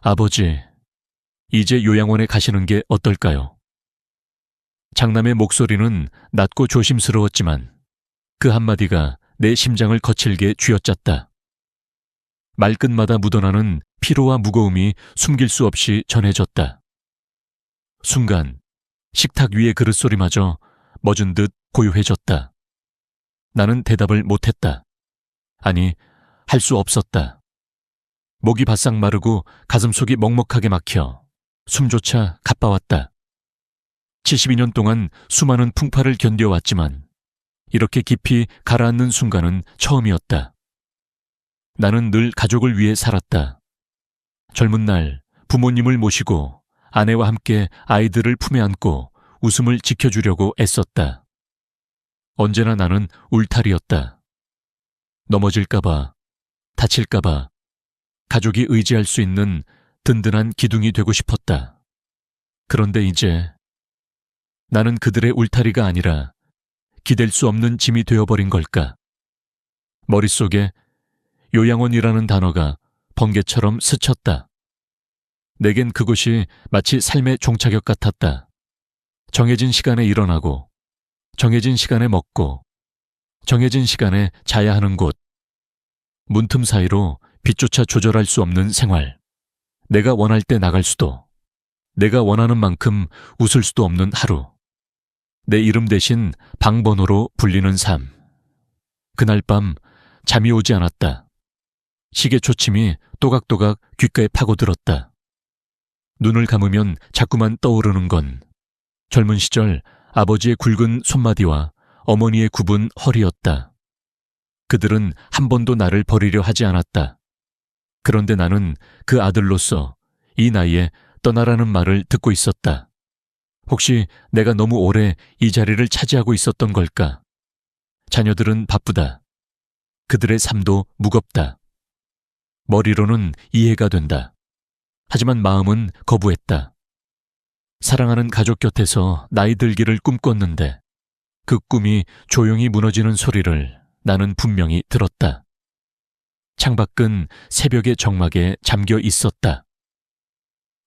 아버지, 이제 요양원에 가시는 게 어떨까요? 장남의 목소리는 낮고 조심스러웠지만 그 한마디가 내 심장을 거칠게 쥐어짰다. 말끝마다 묻어나는 피로와 무거움이 숨길 수 없이 전해졌다. 순간 식탁 위의 그릇소리마저 멎은 듯 고요해졌다. 나는 대답을 못했다. 아니, 할 수 없었다. 목이 바싹 마르고 가슴속이 먹먹하게 막혀 숨조차 가빠왔다. 72년 동안 수많은 풍파를 견뎌왔지만 이렇게 깊이 가라앉는 순간은 처음이었다. 나는 늘 가족을 위해 살았다. 젊은 날 부모님을 모시고 아내와 함께 아이들을 품에 안고 웃음을 지켜주려고 애썼다. 언제나 나는 울타리였다. 넘어질까봐, 다칠까봐 가족이 의지할 수 있는 든든한 기둥이 되고 싶었다. 그런데 이제 나는 그들의 울타리가 아니라 기댈 수 없는 짐이 되어버린 걸까? 머릿속에 요양원이라는 단어가 번개처럼 스쳤다. 내겐 그곳이 마치 삶의 종착역 같았다. 정해진 시간에 일어나고, 정해진 시간에 먹고, 정해진 시간에 자야 하는 곳. 문틈 사이로 빛조차 조절할 수 없는 생활. 내가 원할 때 나갈 수도, 내가 원하는 만큼 웃을 수도 없는 하루. 내 이름 대신 방번호로 불리는 삶. 그날 밤 잠이 오지 않았다. 시계 초침이 또각또각 귓가에 파고들었다. 눈을 감으면 자꾸만 떠오르는 건 젊은 시절 아버지의 굵은 손마디와 어머니의 굽은 허리였다. 그들은 한 번도 나를 버리려 하지 않았다. 그런데 나는 그 아들로서 이 나이에 떠나라는 말을 듣고 있었다. 혹시 내가 너무 오래 이 자리를 차지하고 있었던 걸까? 자녀들은 바쁘다. 그들의 삶도 무겁다. 머리로는 이해가 된다. 하지만 마음은 거부했다. 사랑하는 가족 곁에서 나이 들기를 꿈꿨는데 그 꿈이 조용히 무너지는 소리를 나는 분명히 들었다. 창밖은 새벽의 정막에 잠겨 있었다.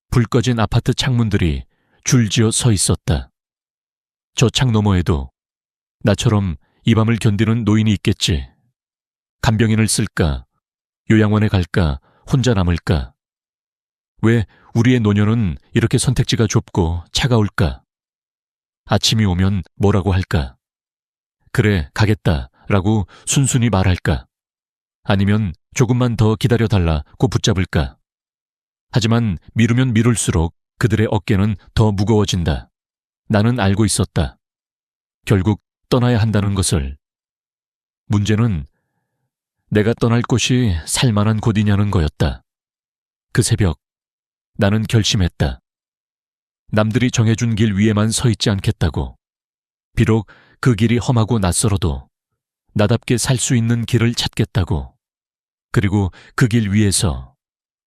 불 꺼진 아파트 창문들이 줄지어 서 있었다. 저 창 너머에도 나처럼 이 밤을 견디는 노인이 있겠지. 간병인을 쓸까? 요양원에 갈까? 혼자 남을까? 왜 우리의 노년은 이렇게 선택지가 좁고 차가울까? 아침이 오면 뭐라고 할까? 그래, 가겠다 라고 순순히 말할까? 아니면 조금만 더 기다려달라고 붙잡을까? 하지만 미루면 미룰수록 그들의 어깨는 더 무거워진다. 나는 알고 있었다. 결국 떠나야 한다는 것을. 문제는 내가 떠날 곳이 살만한 곳이냐는 거였다. 그 새벽 나는 결심했다. 남들이 정해준 길 위에만 서 있지 않겠다고. 비록 그 길이 험하고 낯설어도 나답게 살 수 있는 길을 찾겠다고. 그리고 그 길 위에서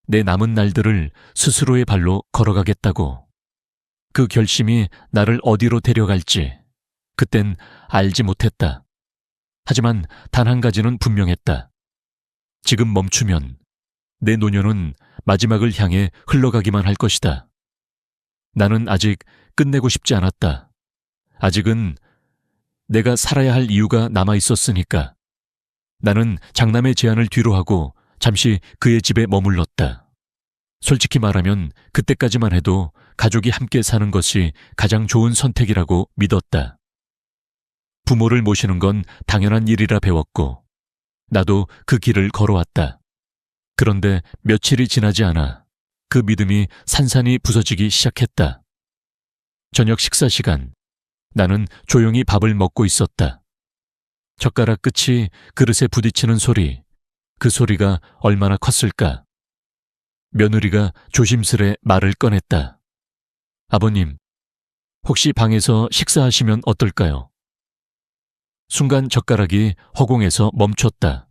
내 남은 날들을 스스로의 발로 걸어가겠다고. 그 결심이 나를 어디로 데려갈지 그땐 알지 못했다. 하지만 단 한 가지는 분명했다. 지금 멈추면 내 노년은 마지막을 향해 흘러가기만 할 것이다. 나는 아직 끝내고 싶지 않았다. 아직은 내가 살아야 할 이유가 남아 있었으니까. 나는 장남의 제안을 뒤로하고 잠시 그의 집에 머물렀다. 솔직히 말하면 그때까지만 해도 가족이 함께 사는 것이 가장 좋은 선택이라고 믿었다. 부모를 모시는 건 당연한 일이라 배웠고 나도 그 길을 걸어왔다. 그런데 며칠이 지나지 않아 그 믿음이 산산이 부서지기 시작했다. 저녁 식사 시간, 나는 조용히 밥을 먹고 있었다. 젓가락 끝이 그릇에 부딪히는 소리, 그 소리가 얼마나 컸을까? 며느리가 조심스레 말을 꺼냈다. 아버님, 혹시 방에서 식사하시면 어떨까요? 순간 젓가락이 허공에서 멈췄다.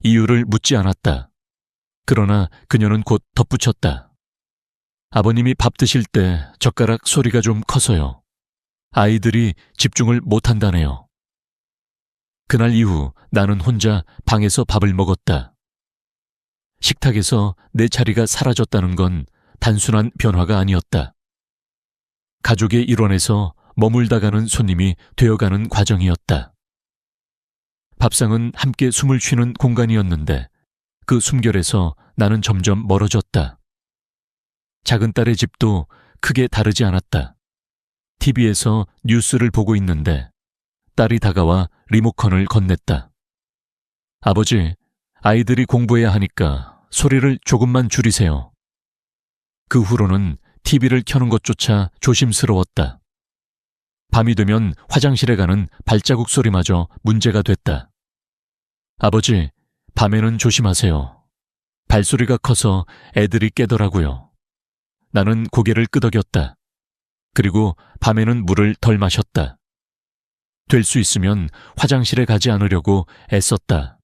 이유를 묻지 않았다. 그러나 그녀는 곧 덧붙였다. 아버님이 밥 드실 때 젓가락 소리가 좀 커서요. 아이들이 집중을 못한다네요. 그날 이후 나는 혼자 방에서 밥을 먹었다. 식탁에서 내 자리가 사라졌다는 건 단순한 변화가 아니었다. 가족의 일원에서 머물다가는 손님이 되어가는 과정이었다. 밥상은 함께 숨을 쉬는 공간이었는데 그 숨결에서 나는 점점 멀어졌다. 작은 딸의 집도 크게 다르지 않았다. TV에서 뉴스를 보고 있는데 딸이 다가와 리모컨을 건넸다. 아버지, 아이들이 공부해야 하니까 소리를 조금만 줄이세요. 그 후로는 TV를 켜는 것조차 조심스러웠다. 밤이 되면 화장실에 가는 발자국 소리마저 문제가 됐다. 아버지, 밤에는 조심하세요. 발소리가 커서 애들이 깨더라고요. 나는 고개를 끄덕였다. 그리고 밤에는 물을 덜 마셨다. 될 수 있으면 화장실에 가지 않으려고 애썼다.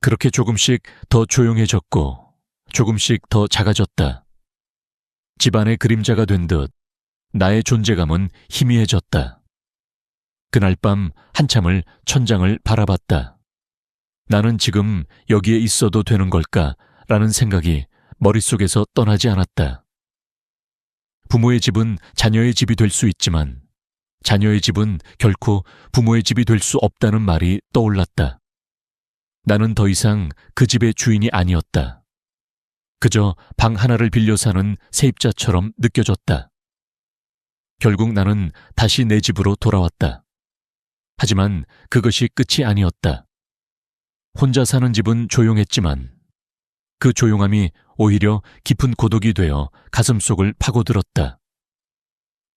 그렇게 조금씩 더 조용해졌고 조금씩 더 작아졌다. 집안의 그림자가 된 듯 나의 존재감은 희미해졌다. 그날 밤 한참을 천장을 바라봤다. 나는 지금 여기에 있어도 되는 걸까라는 생각이 머릿속에서 떠나지 않았다. 부모의 집은 자녀의 집이 될 수 있지만 자녀의 집은 결코 부모의 집이 될 수 없다는 말이 떠올랐다. 나는 더 이상 그 집의 주인이 아니었다. 그저 방 하나를 빌려 사는 세입자처럼 느껴졌다. 결국 나는 다시 내 집으로 돌아왔다. 하지만 그것이 끝이 아니었다. 혼자 사는 집은 조용했지만 그 조용함이 오히려 깊은 고독이 되어 가슴속을 파고들었다.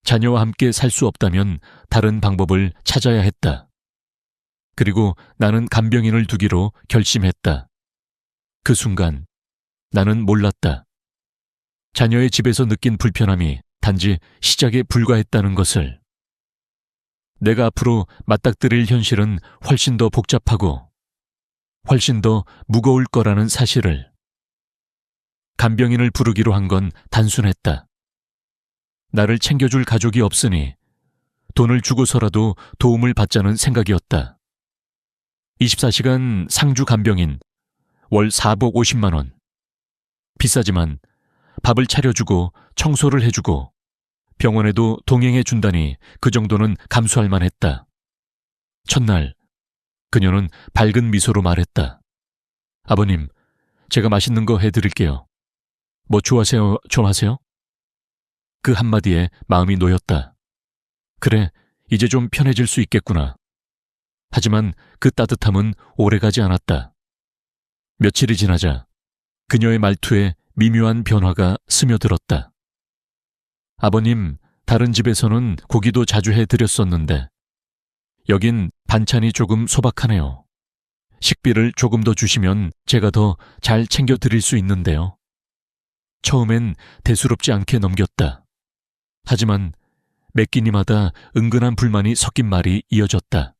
자녀와 함께 살 수 없다면 다른 방법을 찾아야 했다. 그리고 나는 간병인을 두기로 결심했다. 그 순간 나는 몰랐다. 자녀의 집에서 느낀 불편함이 단지 시작에 불과했다는 것을. 내가 앞으로 맞닥뜨릴 현실은 훨씬 더 복잡하고 훨씬 더 무거울 거라는 사실을. 간병인을 부르기로 한 건 단순했다. 나를 챙겨줄 가족이 없으니 돈을 주고서라도 도움을 받자는 생각이었다. 24시간 상주 간병인, 월 4복 50만 원. 비싸지만 밥을 차려주고 청소를 해주고 병원에도 동행해 준다니 그 정도는 감수할 만했다. 첫날 그녀는 밝은 미소로 말했다. 아버님, 제가 맛있는 거 해드릴게요. 뭐 좋아하세요? 좀 하세요? 그 한마디에 마음이 놓였다. 그래, 이제 좀 편해질 수 있겠구나. 하지만 그 따뜻함은 오래가지 않았다. 며칠이 지나자 그녀의 말투에 미묘한 변화가 스며들었다. 아버님, 다른 집에서는 고기도 자주 해드렸었는데 여긴 반찬이 조금 소박하네요. 식비를 조금 더 주시면 제가 더 잘 챙겨드릴 수 있는데요. 처음엔 대수롭지 않게 넘겼다. 하지만 매 끼니마다 은근한 불만이 섞인 말이 이어졌다.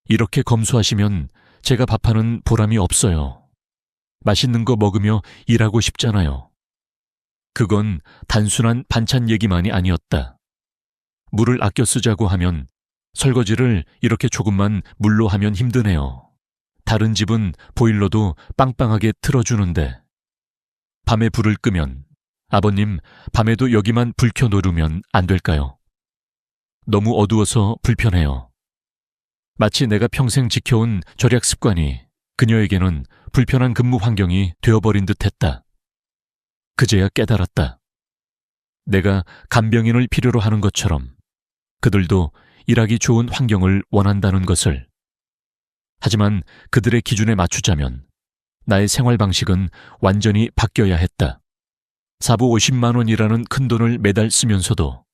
이렇게 검소하시면 제가 밥하는 보람이 없어요. 맛있는 거 먹으며 일하고 싶잖아요. 그건 단순한 반찬 얘기만이 아니었다. 물을 아껴 쓰자고 하면 설거지를 이렇게 조금만 물로 하면 힘드네요. 다른 집은 보일러도 빵빵하게 틀어주는데 밤에 불을 끄면 아버님, 밤에도 여기만 불 켜 놓으면 안 될까요? 너무 어두워서 불편해요. 마치 내가 평생 지켜온 절약 습관이 그녀에게는 불편한 근무 환경이 되어버린 듯했다. 그제야 깨달았다. 내가 간병인을 필요로 하는 것처럼 그들도 일하기 좋은 환경을 원한다는 것을. 하지만 그들의 기준에 맞추자면 나의 생활 방식은 완전히 바뀌어야 했다. 사부 50만 원이라는 큰 돈을 매달 쓰면서도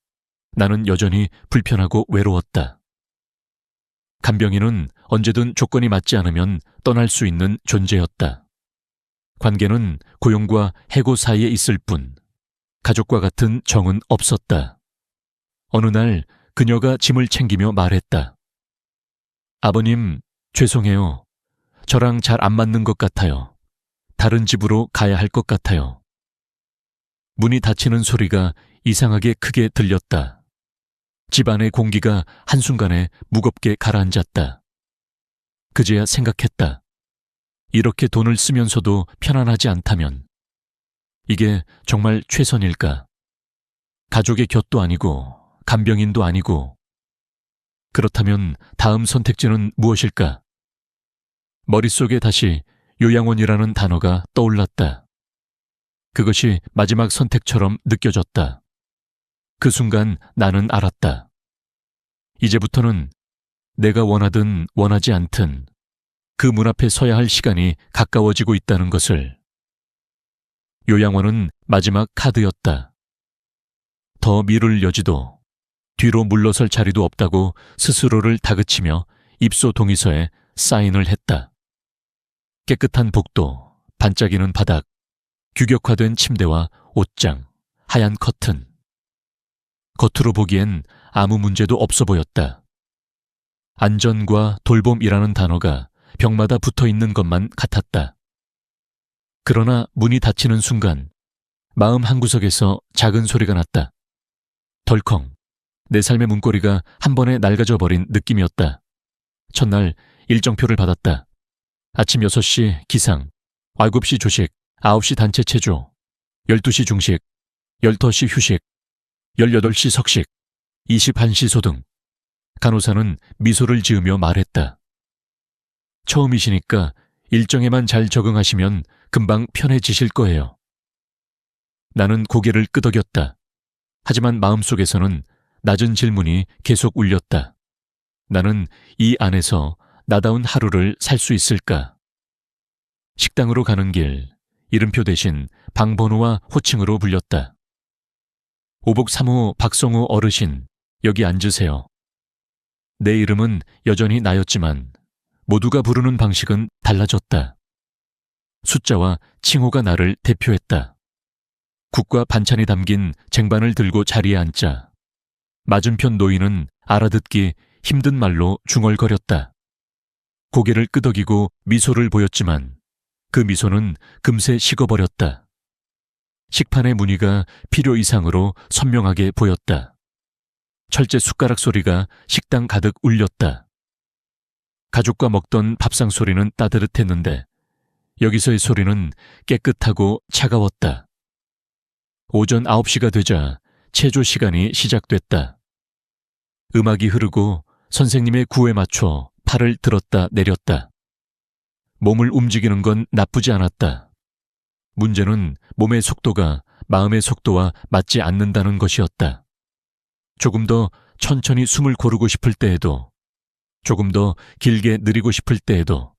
나는 여전히 불편하고 외로웠다. 간병인은 언제든 조건이 맞지 않으면 떠날 수 있는 존재였다. 관계는 고용과 해고 사이에 있을 뿐 가족과 같은 정은 없었다. 어느 날 그녀가 짐을 챙기며 말했다. 아버님, 죄송해요. 저랑 잘 안 맞는 것 같아요. 다른 집으로 가야 할 것 같아요. 문이 닫히는 소리가 이상하게 크게 들렸다. 집안의 공기가 한순간에 무겁게 가라앉았다. 그제야 생각했다. 이렇게 돈을 쓰면서도 편안하지 않다면 이게 정말 최선일까? 가족의 곁도 아니고 간병인도 아니고 그렇다면 다음 선택지는 무엇일까? 머릿속에 다시 요양원이라는 단어가 떠올랐다. 그것이 마지막 선택처럼 느껴졌다. 그 순간 나는 알았다. 이제부터는 내가 원하든 원하지 않든 그 문 앞에 서야 할 시간이 가까워지고 있다는 것을. 요양원은 마지막 카드였다. 더 미룰 여지도, 뒤로 물러설 자리도 없다고 스스로를 다그치며 입소 동의서에 사인을 했다. 깨끗한 복도, 반짝이는 바닥, 규격화된 침대와 옷장, 하얀 커튼. 겉으로 보기엔 아무 문제도 없어 보였다. 안전과 돌봄이라는 단어가 벽마다 붙어 있는 것만 같았다. 그러나 문이 닫히는 순간 마음 한구석에서 작은 소리가 났다. 덜컹. 내 삶의 문고리가 한 번에 낡아져 버린 느낌이었다. 첫날 일정표를 받았다. 아침 6시 기상, 9시 조식, 9시 단체 체조, 12시 중식, 15시 휴식, 18시 석식, 21시 소등. 간호사는 미소를 지으며 말했다. 처음이시니까 일정에만 잘 적응하시면 금방 편해지실 거예요. 나는 고개를 끄덕였다. 하지만 마음속에서는 낮은 질문이 계속 울렸다. 나는 이 안에서 나다운 하루를 살 수 있을까? 식당으로 가는 길, 이름표 대신 방번호와 호칭으로 불렸다. 오복 3호 박성우 어르신, 여기 앉으세요. 내 이름은 여전히 나였지만 모두가 부르는 방식은 달라졌다. 숫자와 칭호가 나를 대표했다. 국과 반찬이 담긴 쟁반을 들고 자리에 앉자 맞은편 노인은 알아듣기 힘든 말로 중얼거렸다. 고개를 끄덕이고 미소를 보였지만 그 미소는 금세 식어버렸다. 식판의 무늬가 필요 이상으로 선명하게 보였다. 철제 숟가락 소리가 식당 가득 울렸다. 가족과 먹던 밥상 소리는 따뜻했는데 여기서의 소리는 깨끗하고 차가웠다. 오전 9시가 되자 체조 시간이 시작됐다. 음악이 흐르고 선생님의 구에 맞춰 팔을 들었다 내렸다. 몸을 움직이는 건 나쁘지 않았다. 문제는 몸의 속도가 마음의 속도와 맞지 않는다는 것이었다. 조금 더 천천히 숨을 고르고 싶을 때에도, 조금 더 길게 느리고 싶을 때에도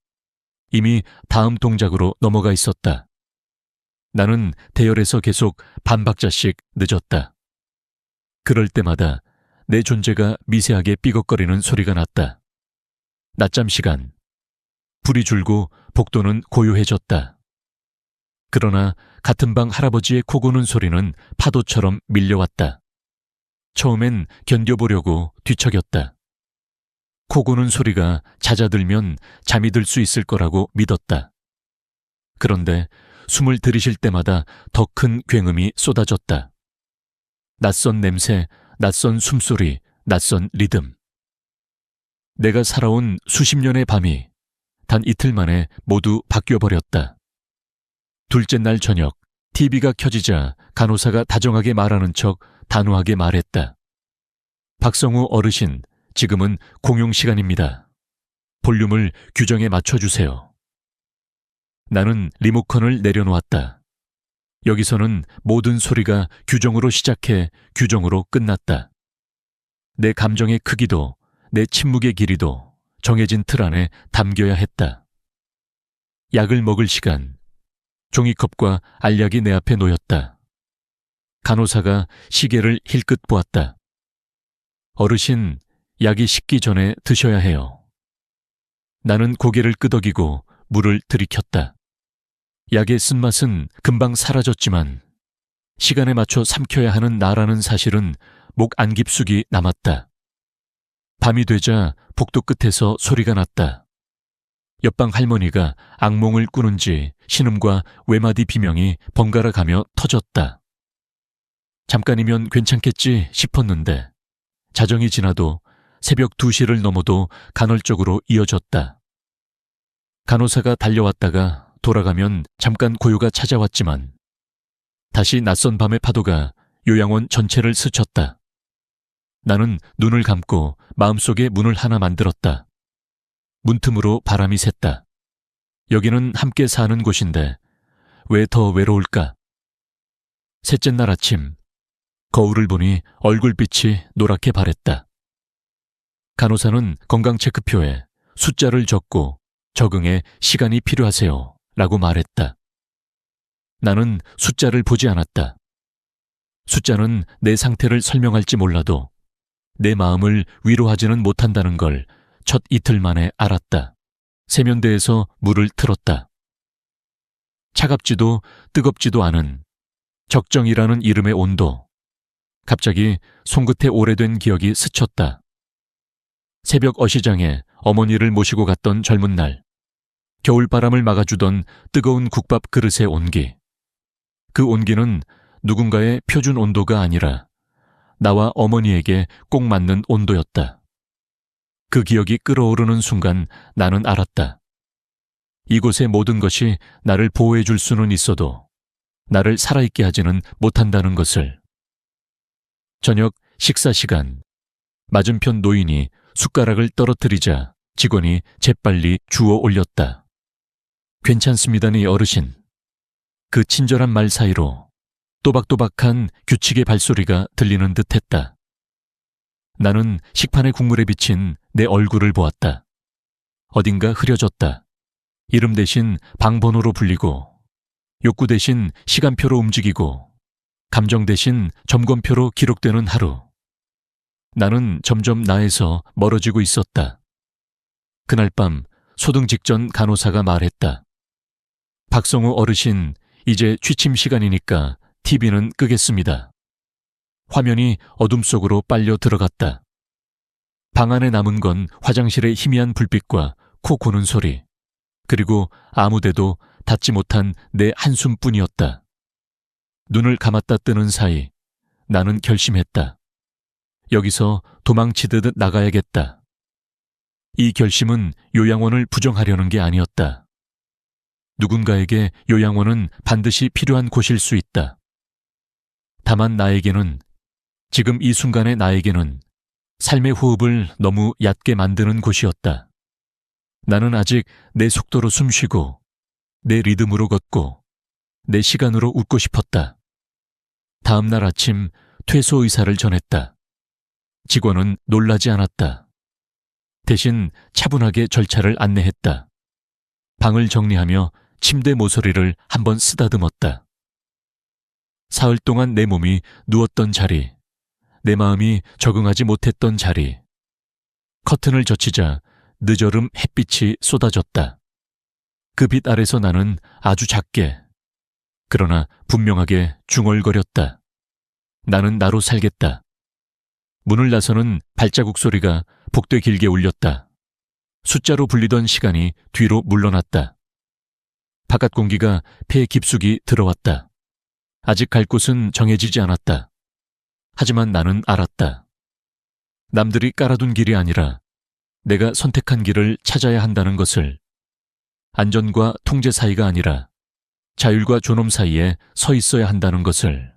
이미 다음 동작으로 넘어가 있었다. 나는 대열에서 계속 반 박자씩 늦었다. 그럴 때마다 내 존재가 미세하게 삐걱거리는 소리가 났다. 낮잠 시간. 불이 줄고 복도는 고요해졌다. 그러나 같은 방 할아버지의 코 고는 소리는 파도처럼 밀려왔다. 처음엔 견뎌보려고 뒤척였다. 코 고는 소리가 잦아들면 잠이 들 수 있을 거라고 믿었다. 그런데 숨을 들이쉴 때마다 더 큰 굉음이 쏟아졌다. 낯선 냄새, 낯선 숨소리, 낯선 리듬. 내가 살아온 수십 년의 밤이 단 이틀 만에 모두 바뀌어버렸다. 둘째 날 저녁, TV가 켜지자 간호사가 다정하게 말하는 척 단호하게 말했다. 박성우 어르신, 지금은 공용 시간입니다. 볼륨을 규정에 맞춰주세요. 나는 리모컨을 내려놓았다. 여기서는 모든 소리가 규정으로 시작해 규정으로 끝났다. 내 감정의 크기도 내 침묵의 길이도 정해진 틀 안에 담겨야 했다. 약을 먹을 시간. 종이컵과 알약이 내 앞에 놓였다. 간호사가 시계를 힐끗 보았다. 어르신, 약이 식기 전에 드셔야 해요. 나는 고개를 끄덕이고 물을 들이켰다. 약의 쓴맛은 금방 사라졌지만 시간에 맞춰 삼켜야 하는 나라는 사실은 목 안깊숙이 남았다. 밤이 되자 복도 끝에서 소리가 났다. 옆방 할머니가 악몽을 꾸는지 신음과 외마디 비명이 번갈아 가며 터졌다. 잠깐이면 괜찮겠지 싶었는데 자정이 지나도 새벽 2시를 넘어도 간헐적으로 이어졌다. 간호사가 달려왔다가 돌아가면 잠깐 고요가 찾아왔지만 다시 낯선 밤의 파도가 요양원 전체를 스쳤다. 나는 눈을 감고 마음속에 문을 하나 만들었다. 문틈으로 바람이 샜다. 여기는 함께 사는 곳인데 왜 더 외로울까? 셋째 날 아침, 거울을 보니 얼굴빛이 노랗게 바랬다. 간호사는 건강 체크표에 숫자를 적고 적응에 시간이 필요하세요 라고 말했다. 나는 숫자를 보지 않았다. 숫자는 내 상태를 설명할지 몰라도 내 마음을 위로하지는 못한다는 걸 첫 이틀 만에 알았다. 세면대에서 물을 틀었다. 차갑지도 뜨겁지도 않은 적정이라는 이름의 온도. 갑자기 손끝에 오래된 기억이 스쳤다. 새벽 어시장에 어머니를 모시고 갔던 젊은 날, 겨울바람을 막아주던 뜨거운 국밥 그릇의 온기. 그 온기는 누군가의 표준 온도가 아니라 나와 어머니에게 꼭 맞는 온도였다. 그 기억이 끓어오르는 순간 나는 알았다. 이곳의 모든 것이 나를 보호해 줄 수는 있어도 나를 살아있게 하지는 못한다는 것을. 저녁 식사 시간, 맞은편 노인이 숟가락을 떨어뜨리자 직원이 재빨리 주워 올렸다. 괜찮습니다니 어르신. 그 친절한 말 사이로 또박또박한 규칙의 발소리가 들리는 듯했다. 나는 식판의 국물에 비친 내 얼굴을 보았다. 어딘가 흐려졌다. 이름 대신 방번호로 불리고, 욕구 대신 시간표로 움직이고, 감정 대신 점검표로 기록되는 하루. 나는 점점 나에서 멀어지고 있었다. 그날 밤 소등 직전 간호사가 말했다. 박성우 어르신, 이제 취침 시간이니까 TV는 끄겠습니다. 화면이 어둠 속으로 빨려 들어갔다. 방 안에 남은 건 화장실의 희미한 불빛과 코 고는 소리, 그리고 아무데도 닿지 못한 내 한숨뿐이었다. 눈을 감았다 뜨는 사이 나는 결심했다. 여기서 도망치듯 나가야겠다. 이 결심은 요양원을 부정하려는 게 아니었다. 누군가에게 요양원은 반드시 필요한 곳일 수 있다. 다만 나에게는, 지금 이 순간의 나에게는 삶의 호흡을 너무 얕게 만드는 곳이었다. 나는 아직 내 속도로 숨쉬고 내 리듬으로 걷고 내 시간으로 웃고 싶었다. 다음 날 아침 퇴소 의사를 전했다. 직원은 놀라지 않았다. 대신 차분하게 절차를 안내했다. 방을 정리하며 침대 모서리를 한번 쓰다듬었다. 사흘 동안 내 몸이 누웠던 자리, 내 마음이 적응하지 못했던 자리. 커튼을 젖히자 늦어름 햇빛이 쏟아졌다. 그 빛 아래서 나는 아주 작게, 그러나 분명하게 중얼거렸다. 나는 나로 살겠다. 문을 나서는 발자국 소리가 복되 길게 울렸다. 숫자로 불리던 시간이 뒤로 물러났다. 바깥 공기가 폐 깊숙이 들어왔다. 아직 갈 곳은 정해지지 않았다. 하지만 나는 알았다. 남들이 깔아둔 길이 아니라 내가 선택한 길을 찾아야 한다는 것을. 안전과 통제 사이가 아니라 자율과 존엄 사이에 서 있어야 한다는 것을.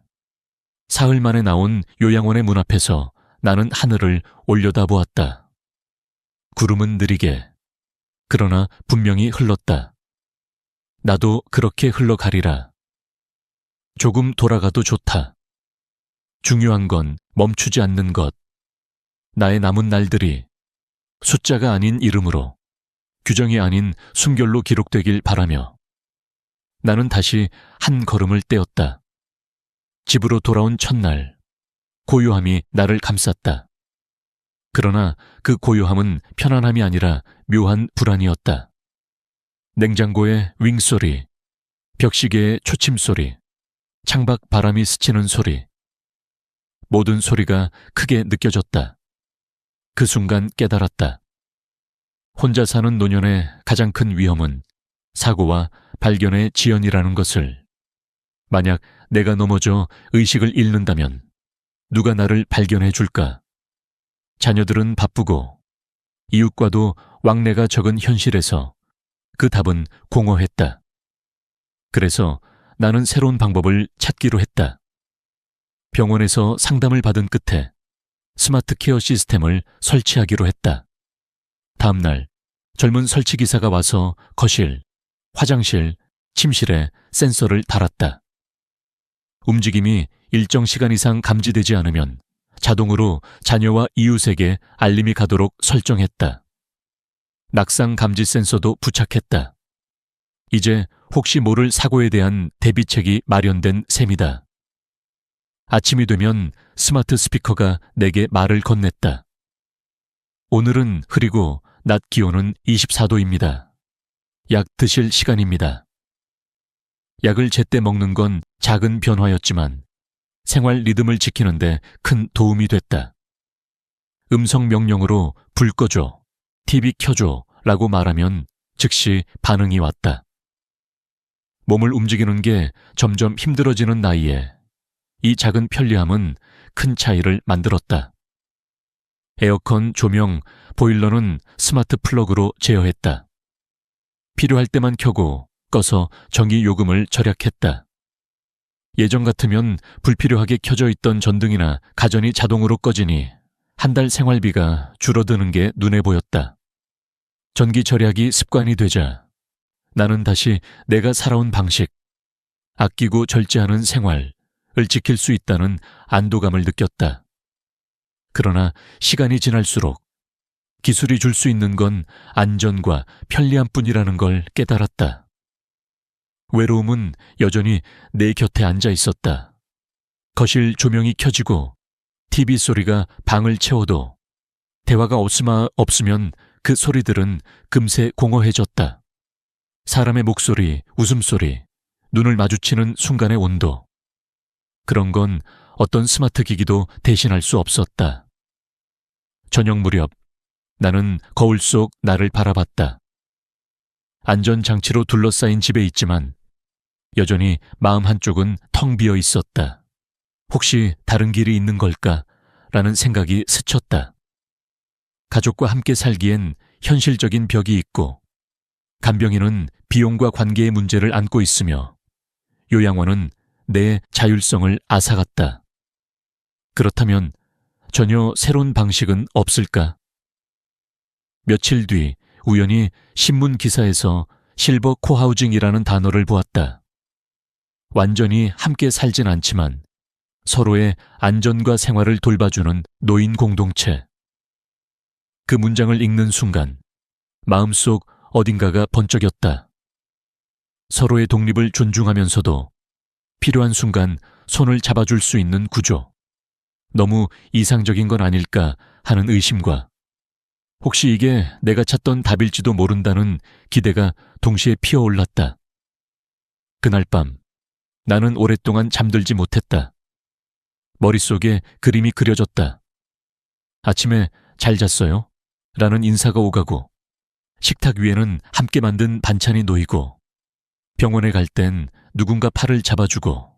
사흘 만에 나온 요양원의 문 앞에서 나는 하늘을 올려다보았다. 구름은 느리게, 그러나 분명히 흘렀다. 나도 그렇게 흘러가리라. 조금 돌아가도 좋다. 중요한 건 멈추지 않는 것. 나의 남은 날들이 숫자가 아닌 이름으로, 규정이 아닌 순결로 기록되길 바라며 나는 다시 한 걸음을 떼었다. 집으로 돌아온 첫날, 고요함이 나를 감쌌다. 그러나 그 고요함은 편안함이 아니라 묘한 불안이었다. 냉장고의 윙소리, 벽시계의 초침소리, 창밖 바람이 스치는 소리. 모든 소리가 크게 느껴졌다. 그 순간 깨달았다. 혼자 사는 노년의 가장 큰 위험은 사고와 발견의 지연이라는 것을. 만약 내가 넘어져 의식을 잃는다면 누가 나를 발견해 줄까? 자녀들은 바쁘고 이웃과도 왕래가 적은 현실에서 그 답은 공허했다. 그래서 나는 새로운 방법을 찾기로 했다. 병원에서 상담을 받은 끝에 스마트 케어 시스템을 설치하기로 했다. 다음 날 젊은 설치기사가 와서 거실, 화장실, 침실에 센서를 달았다. 움직임이 일정 시간 이상 감지되지 않으면 자동으로 자녀와 이웃에게 알림이 가도록 설정했다. 낙상 감지 센서도 부착했다. 이제 혹시 모를 사고에 대한 대비책이 마련된 셈이다. 아침이 되면 스마트 스피커가 내게 말을 건넸다. 오늘은 흐리고 낮 기온은 24도입니다. 약 드실 시간입니다. 약을 제때 먹는 건 작은 변화였지만 생활 리듬을 지키는데 큰 도움이 됐다. 음성 명령으로 불 꺼줘, TV 켜줘 라고 말하면 즉시 반응이 왔다. 몸을 움직이는 게 점점 힘들어지는 나이에 이 작은 편리함은 큰 차이를 만들었다. 에어컨, 조명, 보일러는 스마트 플러그로 제어했다. 필요할 때만 켜고 꺼서 전기 요금을 절약했다. 예전 같으면 불필요하게 켜져 있던 전등이나 가전이 자동으로 꺼지니 한 달 생활비가 줄어드는 게 눈에 보였다. 전기 절약이 습관이 되자 나는 다시 내가 살아온 방식, 아끼고 절제하는 생활을 지킬 수 있다는 안도감을 느꼈다. 그러나 시간이 지날수록 기술이 줄 수 있는 건 안전과 편리함뿐이라는 걸 깨달았다. 외로움은 여전히 내 곁에 앉아 있었다. 거실 조명이 켜지고 TV 소리가 방을 채워도 대화가 없으면 그 소리들은 금세 공허해졌다. 사람의 목소리, 웃음소리, 눈을 마주치는 순간의 온도. 그런 건 어떤 스마트 기기도 대신할 수 없었다. 저녁 무렵 나는 거울 속 나를 바라봤다. 안전장치로 둘러싸인 집에 있지만 여전히 마음 한쪽은 텅 비어 있었다. 혹시 다른 길이 있는 걸까? 라는 생각이 스쳤다. 가족과 함께 살기엔 현실적인 벽이 있고 간병인은 비용과 관계의 문제를 안고 있으며 요양원은 내 자율성을 앗아갔다. 그렇다면 전혀 새로운 방식은 없을까? 며칠 뒤 우연히 신문 기사에서 실버 코하우징이라는 단어를 보았다. 완전히 함께 살진 않지만 서로의 안전과 생활을 돌봐주는 노인 공동체. 그 문장을 읽는 순간 마음속 어딘가가 번쩍였다. 서로의 독립을 존중하면서도 필요한 순간 손을 잡아줄 수 있는 구조. 너무 이상적인 건 아닐까 하는 의심과 혹시 이게 내가 찾던 답일지도 모른다는 기대가 동시에 피어올랐다. 그날 밤 나는 오랫동안 잠들지 못했다. 머릿속에 그림이 그려졌다. 아침에 잘 잤어요? 라는 인사가 오가고 식탁 위에는 함께 만든 반찬이 놓이고 병원에 갈 땐 누군가 팔을 잡아주고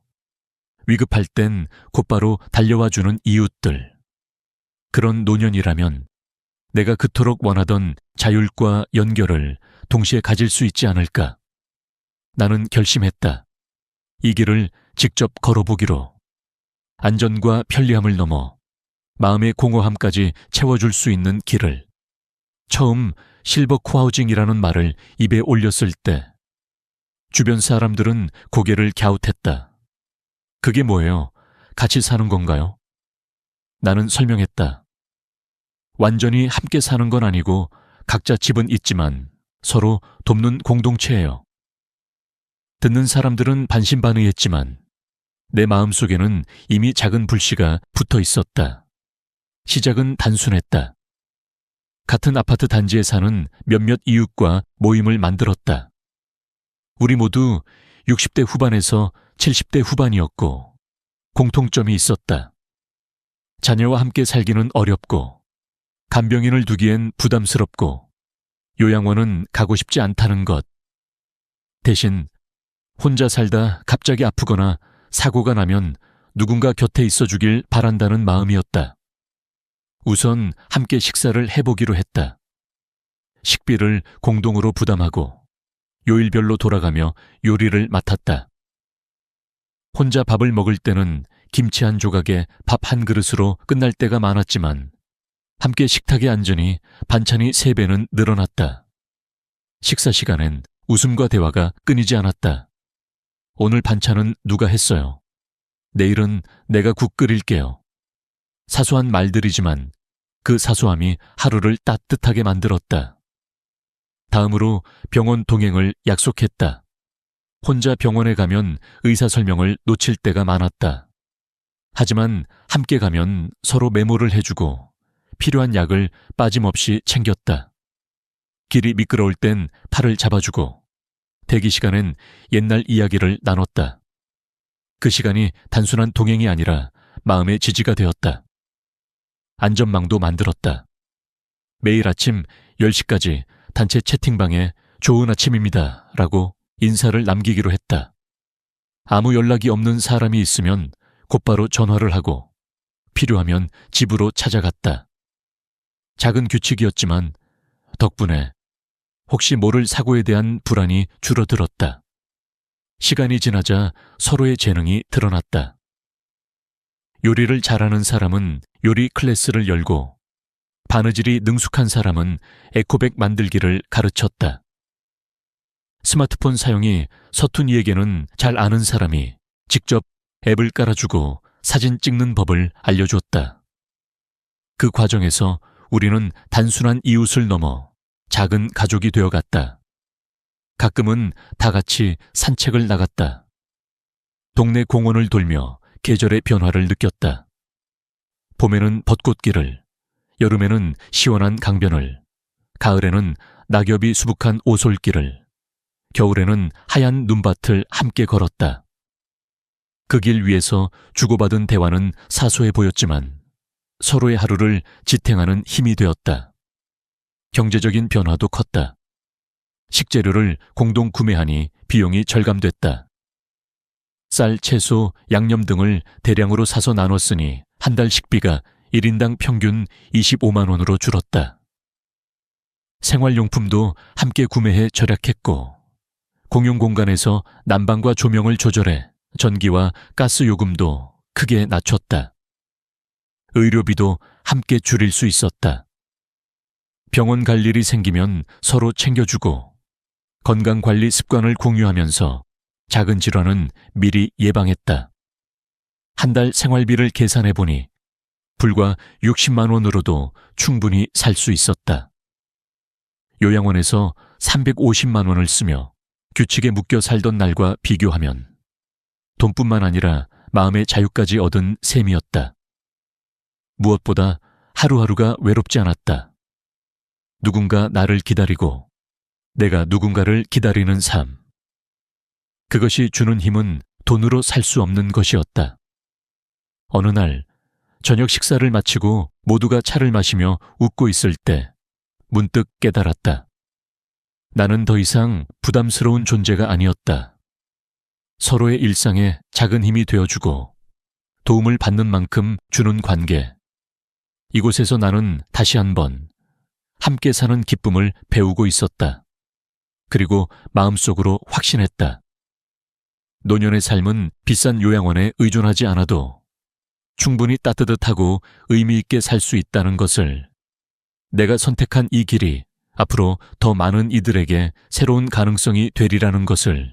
위급할 땐 곧바로 달려와주는 이웃들. 그런 노년이라면 내가 그토록 원하던 자율과 연결을 동시에 가질 수 있지 않을까. 나는 결심했다. 이 길을 직접 걸어보기로. 안전과 편리함을 넘어 마음의 공허함까지 채워줄 수 있는 길을. 처음 실버 코하우징이라는 말을 입에 올렸을 때 주변 사람들은 고개를 갸웃했다. 그게 뭐예요? 같이 사는 건가요? 나는 설명했다. 완전히 함께 사는 건 아니고 각자 집은 있지만 서로 돕는 공동체예요. 듣는 사람들은 반신반의했지만 내 마음속에는 이미 작은 불씨가 붙어 있었다. 시작은 단순했다. 같은 아파트 단지에 사는 몇몇 이웃과 모임을 만들었다. 우리 모두 60대 후반에서 70대 후반이었고 공통점이 있었다. 자녀와 함께 살기는 어렵고 간병인을 두기엔 부담스럽고 요양원은 가고 싶지 않다는 것. 대신 혼자 살다 갑자기 아프거나 사고가 나면 누군가 곁에 있어주길 바란다는 마음이었다. 우선 함께 식사를 해보기로 했다. 식비를 공동으로 부담하고 요일별로 돌아가며 요리를 맡았다. 혼자 밥을 먹을 때는 김치 한 조각에 밥 한 그릇으로 끝날 때가 많았지만 함께 식탁에 앉으니 반찬이 3배는 늘어났다. 식사 시간엔 웃음과 대화가 끊이지 않았다. 오늘 반찬은 누가 했어요? 내일은 내가 국 끓일게요. 사소한 말들이지만 그 사소함이 하루를 따뜻하게 만들었다. 다음으로 병원 동행을 약속했다. 혼자 병원에 가면 의사 설명을 놓칠 때가 많았다. 하지만 함께 가면 서로 메모를 해주고 필요한 약을 빠짐없이 챙겼다. 길이 미끄러울 땐 팔을 잡아주고 대기 시간엔 옛날 이야기를 나눴다. 그 시간이 단순한 동행이 아니라 마음의 지지가 되었다. 안전망도 만들었다. 매일 아침 10시까지 단체 채팅방에 좋은 아침입니다 라고 인사를 남기기로 했다. 아무 연락이 없는 사람이 있으면 곧바로 전화를 하고 필요하면 집으로 찾아갔다. 작은 규칙이었지만 덕분에 혹시 모를 사고에 대한 불안이 줄어들었다. 시간이 지나자 서로의 재능이 드러났다. 요리를 잘하는 사람은 요리 클래스를 열고 바느질이 능숙한 사람은 에코백 만들기를 가르쳤다. 스마트폰 사용이 서툰 이에게는 잘 아는 사람이 직접 앱을 깔아주고 사진 찍는 법을 알려줬다. 그 과정에서 우리는 단순한 이웃을 넘어 작은 가족이 되어갔다. 가끔은 다 같이 산책을 나갔다. 동네 공원을 돌며 계절의 변화를 느꼈다. 봄에는 벚꽃길을, 여름에는 시원한 강변을, 가을에는 낙엽이 수북한 오솔길을, 겨울에는 하얀 눈밭을 함께 걸었다. 그 길 위에서 주고받은 대화는 사소해 보였지만 서로의 하루를 지탱하는 힘이 되었다. 경제적인 변화도 컸다. 식재료를 공동 구매하니 비용이 절감됐다. 쌀, 채소, 양념 등을 대량으로 사서 나눴으니 한 달 식비가 1인당 평균 25만 원으로 줄었다. 생활용품도 함께 구매해 절약했고 공용 공간에서 난방과 조명을 조절해 전기와 가스 요금도 크게 낮췄다. 의료비도 함께 줄일 수 있었다. 병원 갈 일이 생기면 서로 챙겨주고 건강관리 습관을 공유하면서 작은 질환은 미리 예방했다. 한 달 생활비를 계산해보니 불과 60만 원으로도 충분히 살 수 있었다. 요양원에서 350만 원을 쓰며 규칙에 묶여 살던 날과 비교하면 돈뿐만 아니라 마음의 자유까지 얻은 셈이었다. 무엇보다 하루하루가 외롭지 않았다. 누군가 나를 기다리고 내가 누군가를 기다리는 삶. 그것이 주는 힘은 돈으로 살 수 없는 것이었다. 어느 날 저녁 식사를 마치고 모두가 차를 마시며 웃고 있을 때 문득 깨달았다. 나는 더 이상 부담스러운 존재가 아니었다. 서로의 일상에 작은 힘이 되어주고 도움을 받는 만큼 주는 관계. 이곳에서 나는 다시 한번 함께 사는 기쁨을 배우고 있었다. 그리고 마음속으로 확신했다. 노년의 삶은 비싼 요양원에 의존하지 않아도 충분히 따뜻하고 의미 있게 살 수 있다는 것을, 내가 선택한 이 길이 앞으로 더 많은 이들에게 새로운 가능성이 되리라는 것을